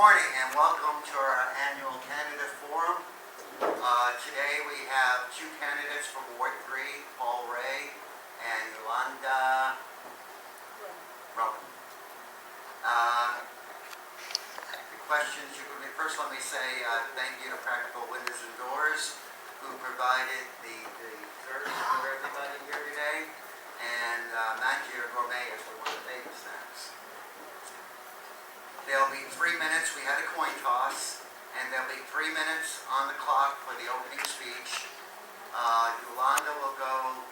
morning and welcome to our annual candidate forum. Today we have two candidates for Ward 3, Paul Ray and Yolanda Roman. The questions, first let me say thank you to Practical Windows and Doors who provided the service for everybody here today, and Mangier Gourmet is for one of the baby snacks. There'll be 3 minutes. We had a coin toss, and there'll be 3 minutes on the clock for the opening speech. Yolanda will go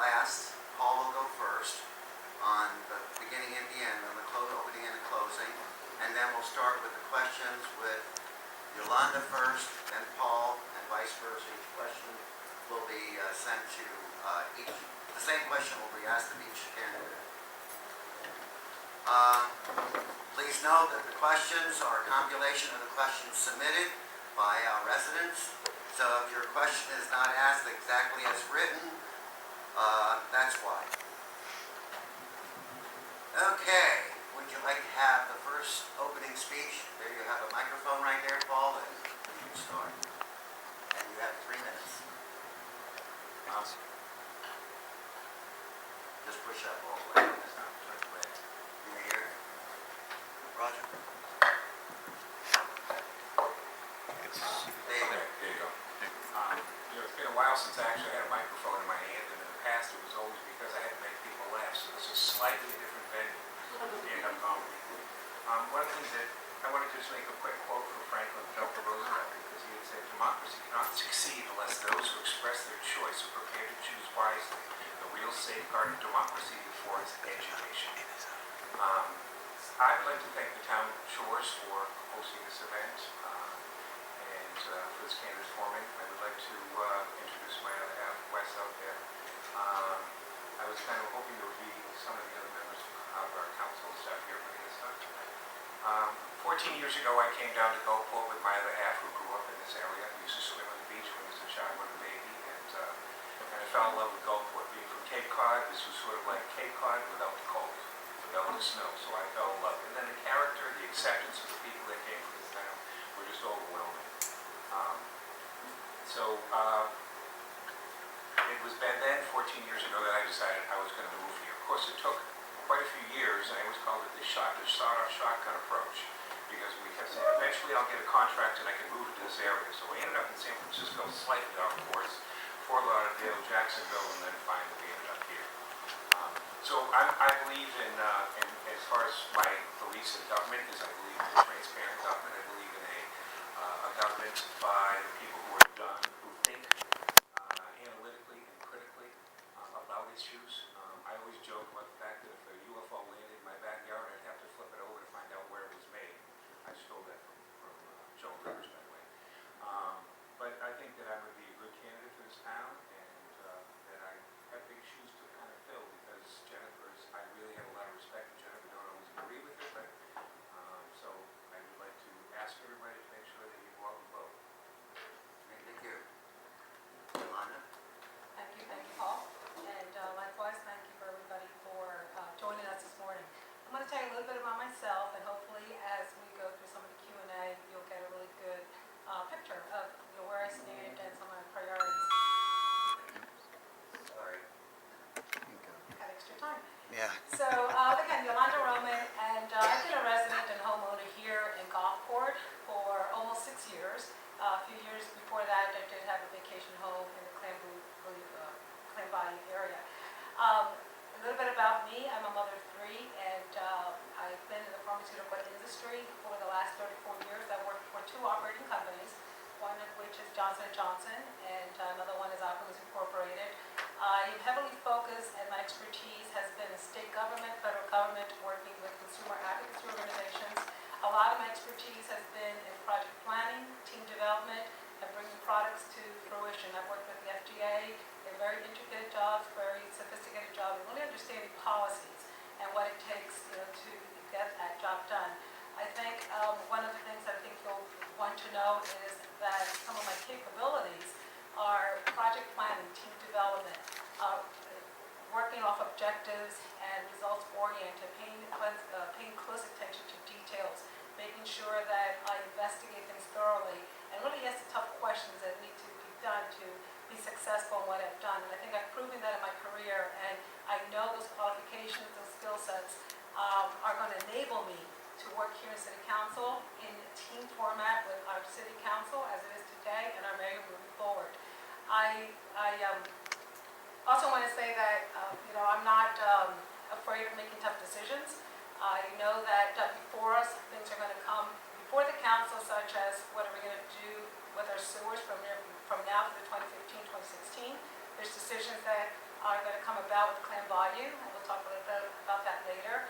last. Paul will go first on the beginning and the end, on the opening and the closing. And then we'll start with the questions with Yolanda first, then Paul, and vice versa. Each question will be sent to the same question will be asked of each candidate. Please note that the questions are a compilation of the questions submitted by our residents. So if your question is not asked exactly as written, that's why. Okay, would you like to have the first opening speech? There you have a microphone right there, Paul, and you can start. And you have 3 minutes. Just push up all the way. You hear? Roger. There you go. It's been a while since I actually had a microphone in my hand, and in the past it was always because I had to make people laugh. So this is a slightly different venue for stand-up comedy. One of the things that I wanted to just make a quick quote from Franklin Delta Roosevelt, because he had said, "Democracy cannot succeed unless those who express their choice are prepared to choose wisely. The real safeguard of democracy before its education." I would like to thank the town Shores for hosting this event and for this candidate forum. I would like to introduce my other half, Wes, out there. I was kind of hoping there would be some of the other members of our council staff here, but I guess not tonight. 14 years ago, I came down to Gulfport with my other half, who grew up in this area. We used to swim on the beach when I was a child, when a baby, and I fell in love with Gulfport. Being from Cape Cod, this was sort of like Cape Cod without the cold, without the snow, so I fell in love. And then the character, the acceptance of the people that came from this town were just overwhelming. It was then, 14 years ago, that I decided I was going to move here. Of course, it took quite a few years, and I always called it the sawed-off shotgun approach, because we kept saying, eventually I'll get a contract and I can move to this area. So we ended up in San Francisco, slightly off course, Fort Lauderdale, Jacksonville, and then finally we ended up here. So I believe in as far as my beliefs in government, is I believe in a transparent government. I believe in a government by the people who are done, who think analytically and critically about issues. I always joke about the fact that if a UFO landed in my backyard, I'd have to flip it over to find out where it was made. I stole that from Joan Rivers, by the way. But I think that I would be a good candidate for this town, and that I have big shoes to kind of fill, because I really have a lot of respect for Jennifer. Don't always agree with her, but so I would like to ask everybody to make sure that you go out and vote. Thank you. Yolanda? Thank you, Paul. And likewise, thank you for everybody for joining us this morning. I'm going to tell you a little bit about myself, and hopefully as we go through some of the Q&A, you'll get a really good picture of where I stand and some of my priorities. Sorry. Got extra time. Yeah. So again, Yolanda Roman, and I've been a resident and homeowner here in Gulfport for almost 6 years. A few years before that, I did have a vacation home in the Clambody area. A little bit about me: I'm a mother of 3, and I've been in the pharmaceutical industry for the last 34 years. I've worked for 2 operating companies, one of which is Johnson & Johnson, and another one is Alchemist Incorporated. I'm heavily focused, and my expertise has been in state government, federal government, working with consumer advocacy organizations. A lot of my expertise has been in project planning, team development, and bringing products to fruition. I've worked with the FDA in very intricate jobs, very sophisticated jobs, and really understanding policies and what it takes to get that job done. I think one of the things I think you'll want to know is that some of my capabilities are project planning, team development, working off objectives and results-oriented, paying close attention to details, making sure that I investigate things thoroughly, and really ask the tough questions that need to be done to be successful in what I've done. And I think I've proven that in my career, and I know those qualifications, those skill sets are going to enable me to work here in City Council in team format with our City Council as it is today and our mayor moving forward. I also want to say that I'm not afraid of making tough decisions. I know that before us, things are going to come before the council, such as what are we going to do with our sewers from now to the 2015-2016. There's decisions that are going to come about with Clam Bayou, and we'll talk a little bit about that later.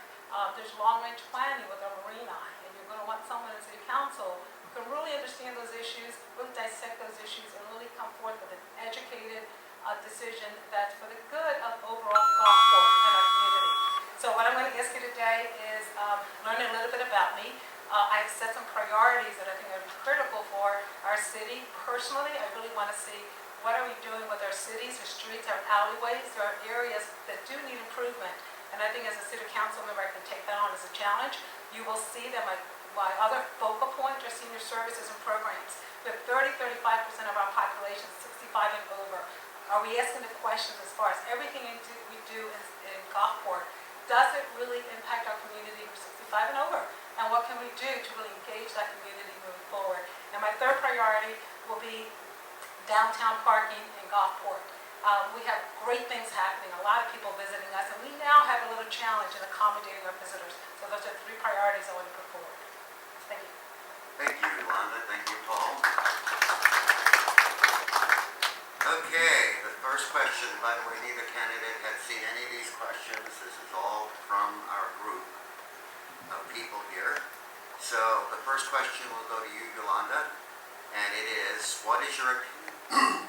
There's long-range planning with our marina, and you're going to want someone in City Council who can really understand those issues, really dissect those issues, and really come forth with an educated decision that's for the good of overall Gulfport and our community. So what I'm going to ask you today is learn a little bit about me. I've set some priorities that I think are critical for our city. Personally, I really want to see what are we doing with our cities, our streets, our alleyways. There are areas that do need improvement. And I think as a city council member, I can take that on as a challenge. You will see that my other focal point are senior services and programs. With 30-35% of our population 65 and over. Are we asking the questions as far as everything we do in Gulfport, does it really impact our community who's 65 and over? And what can we do to really engage that community moving forward? And my third priority will be downtown parking in Gulfport. We have great things happening, a lot of people visiting us, and we now have a little challenge in accommodating our visitors. So those are three priorities I want to put forward. Thank you. Thank you, Yolanda. Thank you, Paul. Okay, the first question, by the way, neither candidate had seen any of these questions. This is all from our group of people here. So the first question will go to you, Yolanda, and it is, what is your opinion,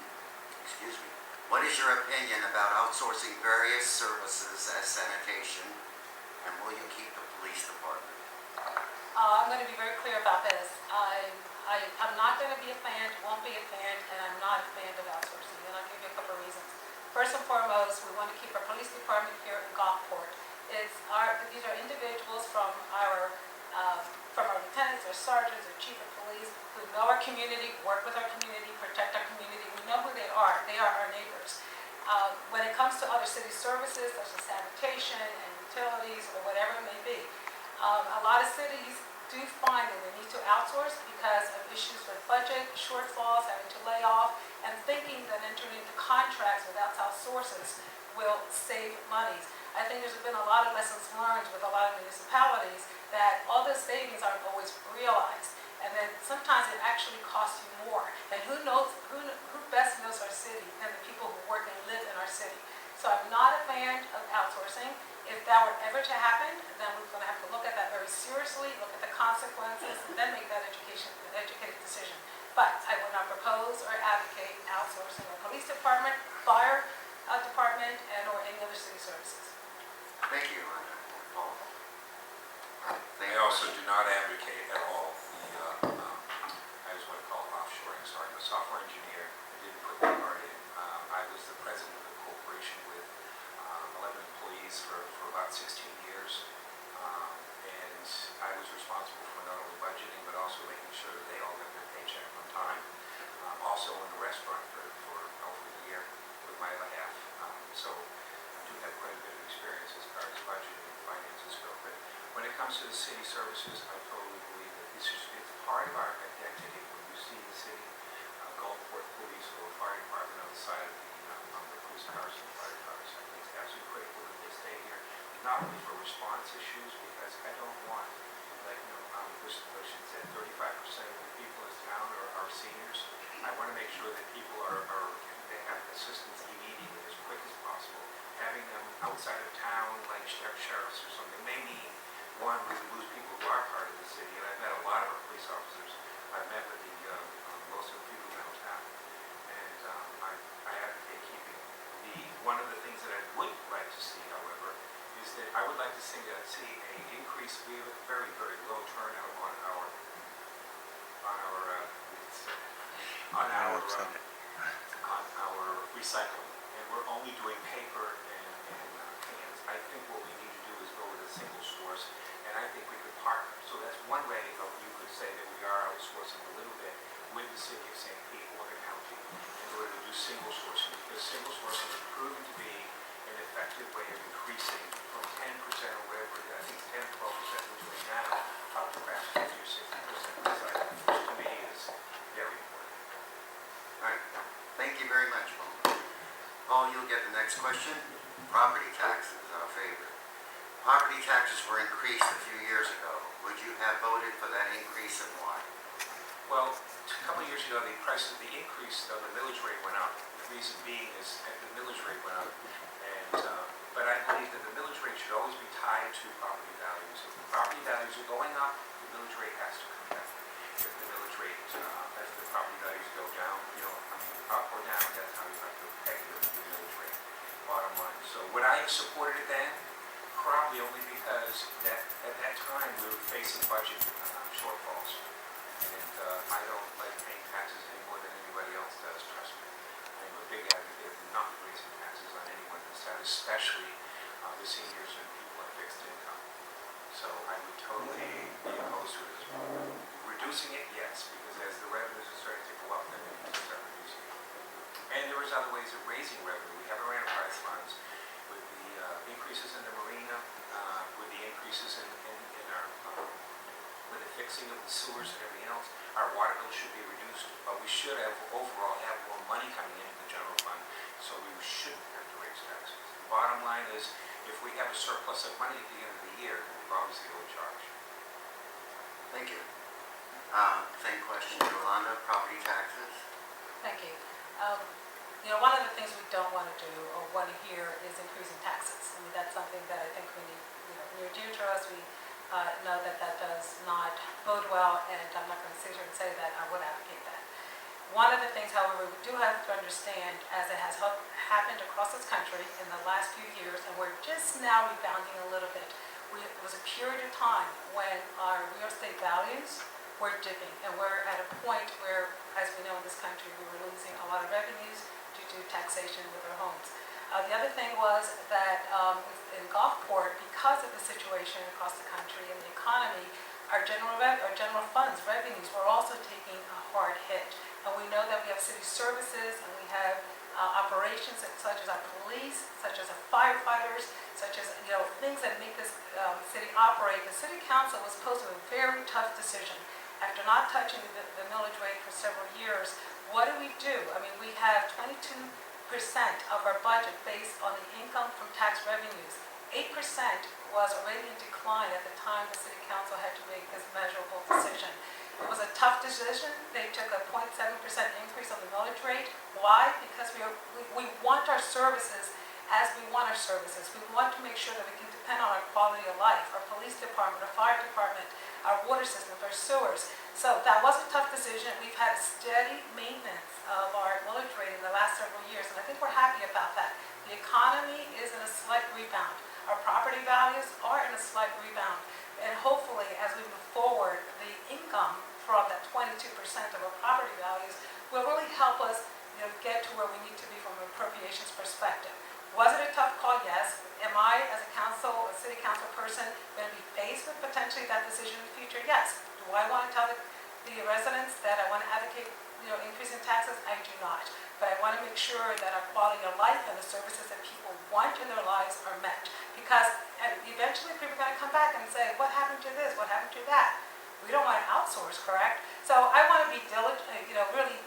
excuse me, what is your opinion about outsourcing various services as sanitation, and will you keep the police department? I'm going to be very clear about this. I'm not going to be a fan, won't be a fan, and I'm not a fan of outsourcing, and I'll give you a couple of reasons. First and foremost, we want to keep our police department here in Gulfport. These are individuals from our lieutenants, our sergeants, our chief of police, who know our community, work with our community, protect our community. We know who they are. They are our neighbors. When it comes to other city services, such as sanitation and utilities, or whatever it may be, a lot of cities do find that they need to outsource because of issues with budget, shortfalls, having to lay off, and thinking that entering into contracts with outside sources will save monies. I think there's been a lot of lessons learned with a lot of municipalities that all those savings aren't always realized. And then sometimes it actually costs you more. And who best knows our city than the people who work and live in our city? So I'm not a fan of outsourcing. If that were ever to happen, then we're going to have to look at that very seriously, look at the consequences, and then make that educated decision. But I would not propose or advocate outsourcing our police department, fire department, and or any other city services. Thank you, Yolanda. Paul? I also do not advocate at all I just want to call it offshoring. So I'm a software engineer. I didn't put that part in. I was the president of a corporation with 11 employees for about 16 years. And I was responsible for not only budgeting, but also making sure that they all got their paycheck on time. Also in the restaurant for over a year with my other half. So I do have quite a bit of experience as far as budgeting and finances go. But when it comes to the city services, I totally believe that it's part of our identity. When you see the city, Gulfport Police or Fire Department on the side of the police cars and fire cars, I think it's absolutely critical that they stay here, not only for response issues, because I don't want, this person said 35% of the people in this town are seniors. I want to make sure that people they have assistance immediately, as quick as possible. Having them outside of town, like sheriffs or something, may mean, one, we lose people who are part of the city, and I've met a lot of our police officers. I've met with most of the people downtown, and I advocate keeping one of the things that I would like to see, however, is that I would like to see an increase. We have a very, very low turnout on our recycling, and we're only doing paper and cans. I think what we need to do is go with a single source, and I think we could partner. So that's one way of, you could say that we are outsourcing a little bit with the city of St. Pete or the county in order to do single sourcing, because single sourcing is proven to be an effective way of increasing from 10% or whatever, I think 10, 12% we're doing now, up to perhaps 50 or 60% recycling, which to me is very important. All right, thank you very much, Paul. Paul, you'll get the next question. Property taxes, our favorite. Property taxes were increased a few years ago. Would you have voted for that increase and why? Well, a couple of years ago, the increase of the millage rate went up. The reason being is that the millage rate went up. But I believe that the millage rate should always be tied to property values. If the property values are going up, the millage rate has to come down. If the millage rate, as the property values go down, up or down, that's how you have to peg the millage rate, bottom line. So would I have supported it then? Probably only because at that time we were facing budget shortfalls. And I don't like paying taxes any more than anybody else does, trust me. I'm a big advocate of not raising taxes on anyone in this town, especially the seniors and people on fixed income. So I would totally be opposed to it as well. Reducing it, yes, because as the revenues are starting to go up, then we need to start reducing it. And there is other ways of raising revenue. We have our enterprise funds with the increases in the marina, with the increases in our, with the fixing of the sewers and everything else. Our water bill should be reduced, but we should have overall have more money coming into the general fund, so we shouldn't have to raise taxes. The bottom line is, if we have a surplus of money at the end of the year, we'll obviously overcharge. Thank you. Same question, Yolanda, property taxes? Thank you. One of the things we don't want to do or want to hear is increasing taxes. I mean, that's something that I think we need, near dear to us. We know that does not bode well, and I'm not going to sit here and say that I would advocate that. One of the things, however, we do have to understand, as it has happened across this country in the last few years, and we're just now rebounding a little bit. It was a period of time when our real estate values were dipping, and we're at a point where, as we know in this country, we were losing a lot of revenues due to taxation with our homes. The other thing was that in Gulfport, because of the situation across the country and the economy, our general funds revenues were also taking a hard hit. And we know that we have city services and we have operations such as our police, such as our firefighters, such as things that make this city operate. The city council was posed with a very tough decision. After not touching the millage rate for several years, what do? I mean, we have 22% of our budget based on the income from tax revenues. 8% was already in decline at the time the city council had to make this measurable decision. It was a tough decision. They took a 0.7% increase on the millage rate. Why? Because we want our services as we want our services. We want to make sure that we can depend on our quality of life, our police department, our fire department, our water systems, our sewers. So that was a tough decision. We've had steady maintenance of our millage rate in the last several years, and I think we're happy about that. The economy is in a slight rebound. Our property values are in a slight rebound. And hopefully, as we move forward, the income from that 22% of our property values will really help us get to where we need to be from an appropriations perspective. Was it a tough call? Yes. Am I, as a city council person, going to be faced with potentially that decision in the future? Yes. Do I want to tell the residents that I want to advocate increasing taxes? I do not. But I want to make sure that our quality of life and the services that people want in their lives are met. Because eventually people are going to come back and say, what happened to this? What happened to that? We don't want to outsource, correct? So I want to be diligent, really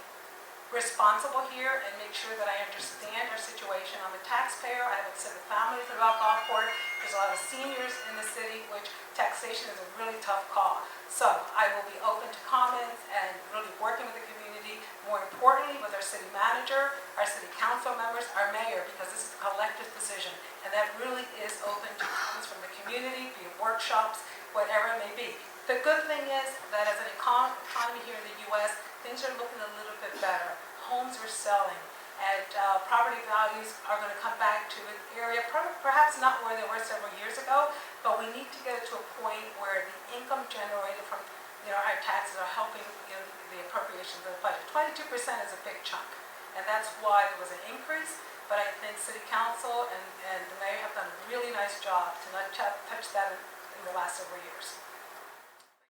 responsible here and make sure that I understand our situation. I'm a taxpayer. I have a set of families throughout Gulfport. There's a lot of seniors in the city, which taxation is a really tough call. So I will be open to comments and really working with the community, more importantly with our city manager, our city council members, our mayor, because this is a collective decision. And that really is open to comments from the community, be it workshops, whatever it may be. The good thing is that as an economy here in the U.S., things are looking a little bit better. Homes are selling, and property values are going to come back to an area, perhaps not where they were several years ago, but we need to get to a point where the income generated from our taxes are helping the appropriations of the budget. 22% is a big chunk, and that's why there was an increase, but I think the city council and the mayor have done a really nice job to not touch that in the last several years.